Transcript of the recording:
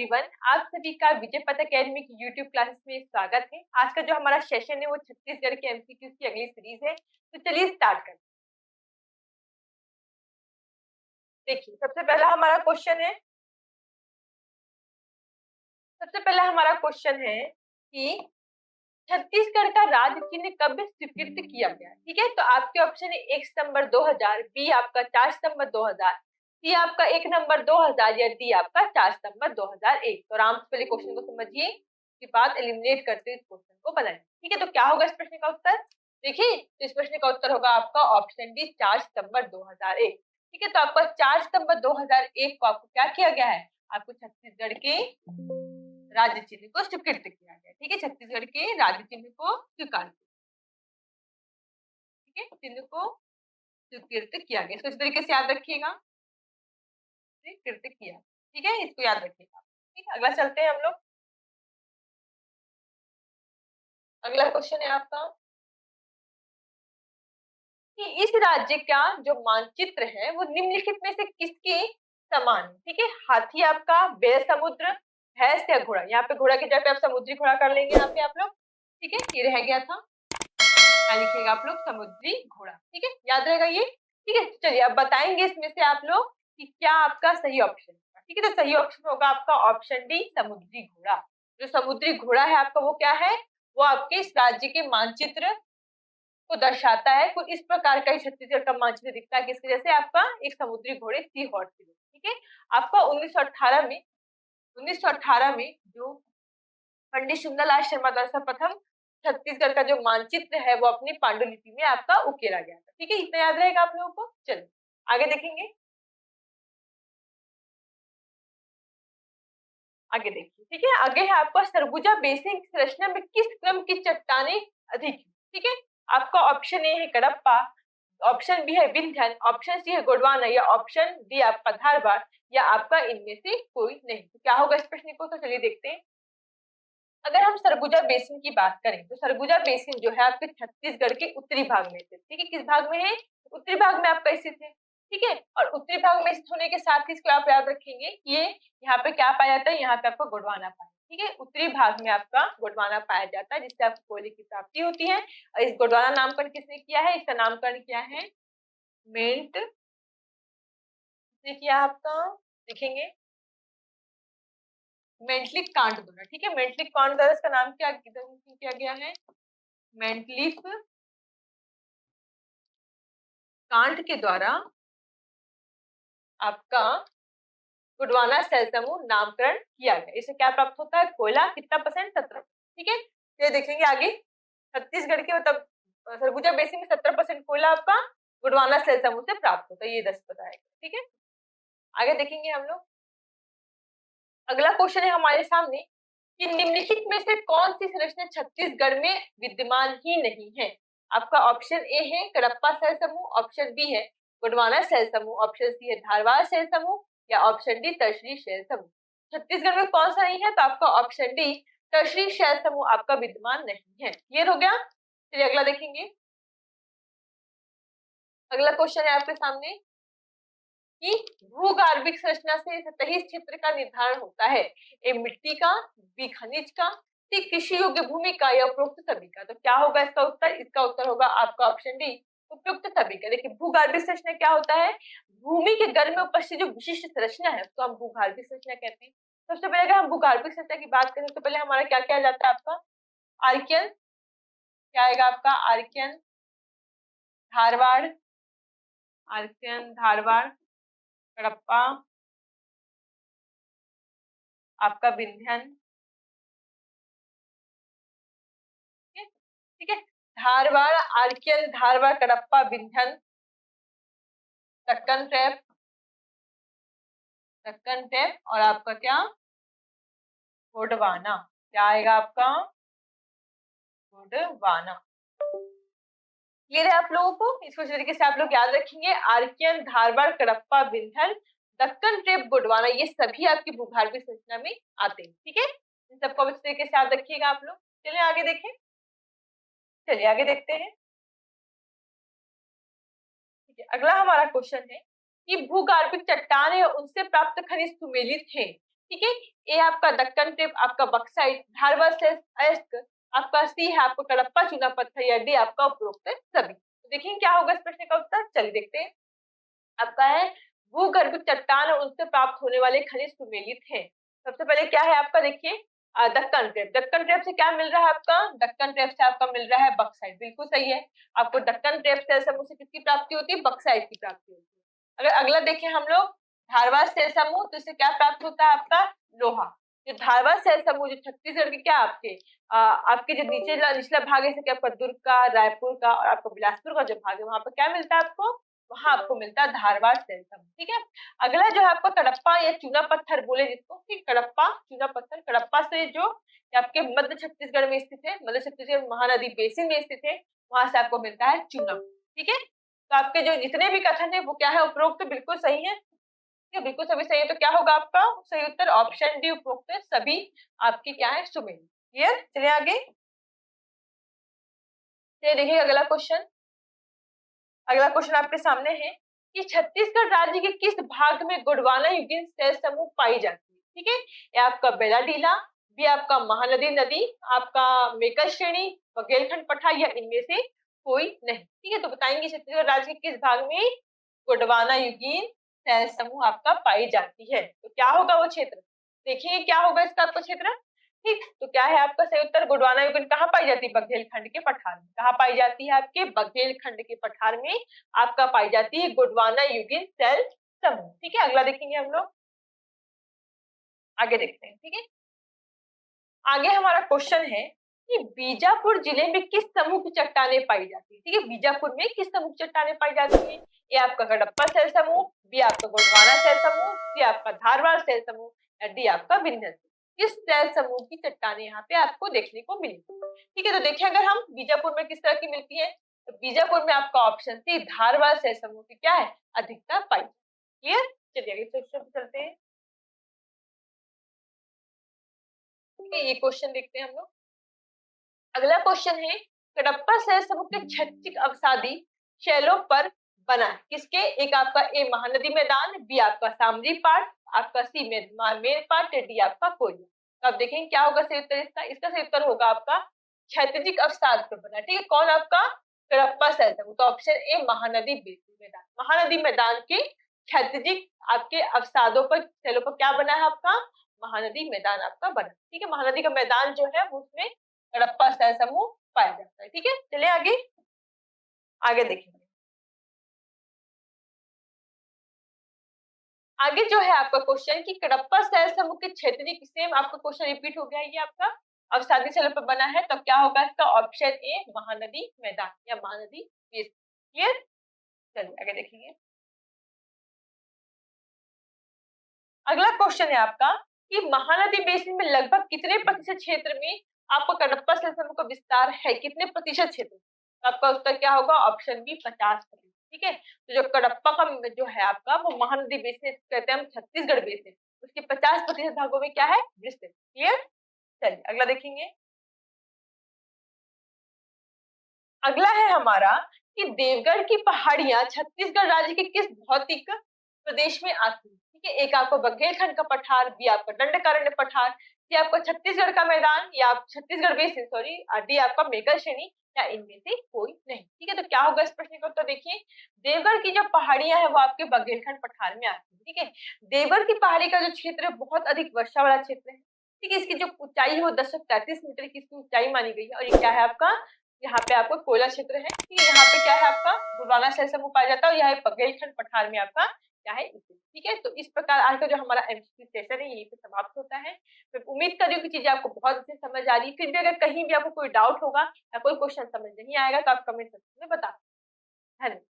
Everyone, आप सभी का विजय पथ अकेडमी की यूट्यूब क्लासेस में स्वागत है। आज का जो हमारा सेशन है वो छत्तीसगढ़ के एमसीक्यूज की अगली सीरीज है। तो चलिए स्टार्ट करते हैं। देखिए, सबसे पहला हमारा क्वेश्चन है कि छत्तीसगढ़ का राज्य चिन्ह कब स्वीकृत किया गया। ठीक है, तो आपके ऑप्शन है 1 सितंबर 2000, बी आपका 4 सितंबर 2000, सी आपका 1 नवंबर 2000 या डी आपका 4 सितंबर 2001। तो आराम से पहले क्वेश्चन को समझिए, उसके बाद एलिमिनेट करते इस क्वेश्चन को बनाएं। ठीक है, तो क्या होगा इस प्रश्न का उत्तर? देखिए, तो इस प्रश्न का उत्तर होगा आपका ऑप्शन डी 4 सितंबर 2001। ठीक है, तो आपका 4 सितंबर 2001 को आपको क्या किया गया है? आपको छत्तीसगढ़ के राज्य चिन्ह को स्वीकृत किया गया। ठीक है, छत्तीसगढ़ के राज्य चिन्ह को स्वीकार किया। ठीक है, चिन्ह को स्वीकृत किया गया। इसको इस तरीके से याद रखिएगा, स्वीकृत किया। ठीक है, इसको याद रखिएगा। ठीक है, अगला चलते हैं हम लोग। अगला क्वेश्चन है आपका कि इस राज्य का जो मानचित्र है वो निम्नलिखित में से किसके समान है। ठीक है, हाथी आपका, बैल समुद्र, भैंस या घोड़ा। यहाँ पे घोड़ा की जगह पे आप समुद्री घोड़ा कर लेंगे यहाँ पे आप लोग। ठीक है, ये रह गया था, क्या लिखिएगा आप लोग? समुद्री घोड़ा। ठीक है, याद रहेगा ये। ठीक है, चलिए अब बताएंगे इसमें से आप लोग कि क्या आपका सही ऑप्शन होगा। ठीक है, तो सही ऑप्शन होगा आपका ऑप्शन डी, समुद्री घोड़ा। जो समुद्री घोड़ा है आपका वो क्या है? वो आपके इस राज्य के मानचित्र को दर्शाता है। कुछ इस प्रकार का ही छत्तीसगढ़ का मानचित्र दिखता है, किसके जैसे? आपका एक समुद्री घोड़े सी हॉर्स के जैसे। ठीक है, आपका 1918 में जो पंडित सुंदरलाल शर्मा द्वारा सर्वप्रथम छत्तीसगढ़ का जो मानचित्र है वो अपनी पांडुलिपि में आपका उकेरा गया था। ठीक है, इतना याद रहेगा आप लोगों को। चलिए आगे देखेंगे। आगे देखिए, ठीक है, आगे है आपका सरगुजा बेसिन की संरचना में किस क्रम की चट्टानें अधिक है। ठीक है, आपका ऑप्शन ए है कडप्पा, ऑप्शन बी है विंध्यन, ऑप्शन सी है गोंडवाना या ऑप्शन डी आपका धारवाड़ या आपका इनमें से कोई नहीं। तो क्या होगा इस प्रश्न को? तो चलिए देखते हैं। अगर हम सरगुजा बेसिन की बात करें तो सरगुजा बेसिन जो है आपके छत्तीसगढ़ के उत्तरी भाग में स्थित। ठीक है, किस भाग में है? उत्तरी भाग में आपका स्थित है। ठीक है, और उत्तरी भाग में स्थित होने के साथ ही इसको आप याद रखेंगे कि ये यहाँ पे क्या पाया जाता है? यहाँ पे आपको गोंडवाना पाया। ठीक है, उत्तरी भाग में आपका गोंडवाना पाया जाता है, जिससे आपको कोयले की प्राप्ति होती है। और इस गोंडवाना नामकरण किसने किया है? इसका नामकरण किया है मेंट ने किया आपका। देखेंगे मेंटलिक कांट द्वारा। ठीक है, मेंटलिक कांट द्वारा इसका नाम क्या किया गया है? मेंटलिफ कांट के द्वारा आपका गोंडवाना सेल समूह नामकरण किया गया। इससे क्या प्राप्त होता है? कोयला कितना परसेंट? 17%। ठीक है, ये देखेंगे आगे छत्तीसगढ़ के मतलब सरगुजा बेसिन में 17% कोयला आपका गोंडवाना सेल समूह से प्राप्त होता है। ये 10 बताएगा। ठीक है, आगे देखेंगे हम लोग। अगला क्वेश्चन है हमारे सामने कि निम्नलिखित में से कौन सी संरचना छत्तीसगढ़ में विद्यमान ही नहीं है। आपका ऑप्शन ए है कडप्पा सेल समूह, ऑप्शन बी है गोंडवाना सेल समूह, ऑप्शन सी है धारवाड़ सेल समूह या ऑप्शन डी टर्शरी सेल समूह। छत्तीसगढ़ में कौन सा नहीं है? तो आपका ऑप्शन डी टर्शरी सेल समूह आपका विद्यमान नहीं है। क्लियर हो गया? चलिए अगला देखेंगे। अगला क्वेश्चन है आपके सामने कि भूगर्भिक संरचना से सतही क्षेत्र का निर्धारण होता है। ए मिट्टी का, बी खनिज का, सी कृषि योग्य भूमि का या उपरोक्त सभी का। तो क्या होगा इसका उत्तर? इसका उत्तर होगा आपका ऑप्शन डी उपयुक्त सभी का। देखिए, भूगर्भिक संरचना क्या होता है? भूमि के गर्भ में उपस्थित जो विशिष्ट संरचना है उसको हम भूगर्भिक संरचना कहते हैं। सबसे पहले अगर हम भूगर्भिक संरचना की बात करें तो पहले हमारा क्या किया जाता है? आपका आर्कियन, क्या आएगा आपका? आर्कियन धारवाड़, आर्कियन धारवाड़, हड़प्पा, आपका विंध्यन। ठीक है, Dharwar, Archaean, Dharwar, Cuddapah, Vindhyan, Deccan trap, Deccan trap और आपका क्या? गोंडवाना। क्या आएगा आपका? गोंडवाना। क्लियर है आप लोगों को? इसको इस तरीके से आप लोग याद रखेंगे। आर्कियन, धारवाड़, कडप्पा, विंध्यन, दक्कन ट्रैप, गोंडवाना, ये सभी आपकी भूगर्भिक संरचना में आते हैं। ठीक है, इन सबको इस तरीके से याद रखिएगा आप लोग। चलिए आगे देखें। चलिए आगे देखते हैं। ठीक है, अगला हमारा क्वेश्चन है कि भूगर्भिक चट्टान है उनसे प्राप्त खनिज सुमेलित है। ठीक है। ए आपका दक्कन टेप, आपका बक्साइट, धारवाड़ अयस्क, आपका सी है आपका कडप्पा चूना पत्थर, या डी आपका उपरोक्त सभी। तो देखिए क्या होगा इस प्रश्न का उत्तर, चलिए देखते हैं। आपका है भूगर्भ चट्टान और उनसे प्राप्त होने वाले खनिज सुमेलित हैं। सबसे पहले क्या है आपका, देखिए दक्कन ट्रेप। दक्कन ट्रेप से क्या मिल रहा है आपका, दक्कन ट्रेप से आपका मिल रहा है बक्साइट, बिल्कुल सही है। आपको दक्कन ट्रेप से समूह से किसकी प्राप्ति होती है, बक्साइट की प्राप्ति होती है। अगर अगला देखें हम लोग धारवाड़ सेल समूह, तो इससे क्या प्राप्त होता है आपका, लोहा। जो धारवाड़ सेल समूह जो छत्तीसगढ़ के क्या आपके आपके जो निचला भाग है, जैसे आपका दुर्ग का, रायपुर का और आपका बिलासपुर का जो भाग है, वहां पर क्या मिलता है आपको, वहां आपको मिलता है धारवाड़ सेल समूह। ठीक है। अगला जो है आपका कडप्पा या चूना पत्थर बोले जिसको, कि कडप्पा चूना पत्थर, कडप्पा से जो आपके मध्य छत्तीसगढ़ में स्थित है, मध्य छत्तीसगढ़ महानदी बेसिन में स्थित है, वहां से आपको मिलता है चूना। ठीक है। तो आपके जो जितने भी कथन है वो क्या है, उपरोक्त बिल्कुल सही है। ठीक है, बिल्कुल सभी सही है। तो क्या होगा आपका सही उत्तर, ऑप्शन डी उपरोक्त सभी आपकी क्या है, सुमेल। क्लियर, चलिए आगे। चलिए देखिए अगला क्वेश्चन। अगला क्वेश्चन आपके सामने है कि छत्तीसगढ़ राज्य के किस भाग में गोंडवाना युगीन सेल समूह पाई जाती है। ठीक है। ये आपका बेलाडीला, बी आपका महानदी नदी, आपका मेकल श्रेणी, बघेलखंड पठार, या इनमें से कोई नहीं। ठीक है। तो बताएंगे छत्तीसगढ़ राज्य के किस भाग में गोंडवाना युगीन सेल समूह आपका पाई जाती है। तो क्या होगा वो क्षेत्र, देखिए क्या होगा इसका आपका क्षेत्र। ठीक, तो क्या है आपका सही उत्तर, गोंडवाना युगीन कहाँ पाई जाती है, बघेलखंड के पठार में। कहाँ पाई जाती है, आपके बघेलखंड के पठार में आपका पाई जाती है गोंडवाना युगीन सेल समूह। ठीक है। अगला देखेंगे हम लोग, आगे देखते हैं। ठीक है। आगे हमारा क्वेश्चन है कि बीजापुर जिले में किस समूह की चट्टानें पाई जाती है। ठीक है। बीजापुर में किस समूह की चट्टानें पाई जाती है, ये आपका कडप्पा सेल समूह, बी आपका गोंडवाना सेल समूह, सी आपका धारवाड़ सेल समूह, या डी आपका विंध्य। किस सेल समूह की चट्टानें यहाँ पे आपको देखने को मिली। ठीक है। तो देखिए अगर हम बीजापुर में किस तरह की मिलती है, तो बीजापुर में आपका ऑप्शन सी धारवाड़ सेल समूह की क्या है, अधिकता पाई। क्लियर, चलिए आगे क्वेश्चन पे चलते हैं। ठीक है, ये क्वेश्चन देखते हैं हम लोग। अगला क्वेश्चन है कडप्पा सेल समूह के क्षैतिज अवसादी शैलों पर बना है किसके, एक आपका ए महानदी मैदान, बी आपका सामरी पाट, आपका सी मेर पाट, डी आपका कोयला। तो आप देखेंगे क्या होगा सही उत्तर इसका, इसका सही उत्तर होगा आपका क्षैतिज अवसाद पर बना। ठीक है। कौन आपका, कडप्पा सेल समूह। तो ऑप्शन ए महानदी बेसिन मैदान, महानदी मैदान के क्षैतिज आपके अवसादों पर शैलों पर क्या बना है आपका, महानदी मैदान आपका बना। ठीक है। महानदी का मैदान जो है उसमें कडप्पा सेल समूह पाया जाता है। ठीक है। चलिए आगे, आगे देखेंगे। आगे जो है आपका क्वेश्चन कि कडप्पा सेल समूह के क्षेत्रीय, सेम आपका क्वेश्चन रिपीट हो गया, ये आपका अवसादी सेल पर बना है। तब क्या होगा इसका, ऑप्शन ए महानदी मैदान या महानदी बेसिन। क्लियर, चलिए आगे देखेंगे। अगला क्वेश्चन है आपका कि महानदी बेसिन में लगभग कितने प्रतिशत क्षेत्र में आपका कडप्पा सेल समूह का विस्तार है, कितने प्रतिशत क्षेत्र। तो आपका उत्तर क्या होगा, ऑप्शन बी 50%। ठीक है। तो जो कडप्पा का जो है आपका वो महानदी बेसिन कहते हैं हम छत्तीसगढ़ बेसिन, उसके 50% भागों में क्या है, विस्तृत। क्लियर, चलिए अगला देखेंगे। अगला है हमारा कि देवगढ़ की पहाड़ियां छत्तीसगढ़ राज्य के किस भौतिक प्रदेश में आती है। ठीक है। एक आपको बघेलखंड का पठार, बी आपका दंडकारण्य पठार, सी आपका छत्तीसगढ़ का मैदान, या आप छत्तीसगढ़ बेसिन सॉरी, डी आपका मेघल श्रेणी, या इनमें से कोई नहीं। ठीक है। तो क्या होगा इस प्रश्न का उत्तर, देखिए देवगढ़ की जो पहाड़ियां है वो आपके बघेलखंड पठार में आती है। ठीक है। देवगढ़ की पहाड़ी का जो क्षेत्र है बहुत अधिक वर्षा वाला क्षेत्र है। ठीक है। इसकी जो ऊंचाई है वो 1033 मीटर की इसकी ऊंचाई मानी गई है। और ये क्या है आपका, यहाँ पे आपको कोयला क्षेत्र है। ठीक है। यहाँ पे क्या है आपका गोंडवाना सेल समूह पाया जाता है, और यहाँ बघेलखंड पठार में आपका क्या है इसे। ठीक है। तो इस प्रकार आज का जो हमारा एमसीक्यू सेशन है यहीं पे समाप्त होता है। मैं उम्मीद कर रही हूँ कि चीजें आपको बहुत अच्छे से समझ आ रही है। फिर भी अगर कहीं भी आपको कोई डाउट होगा या कोई क्वेश्चन समझ नहीं आएगा तो आप कमेंट सेक्शन में बता सकते हैं। धन्यवाद।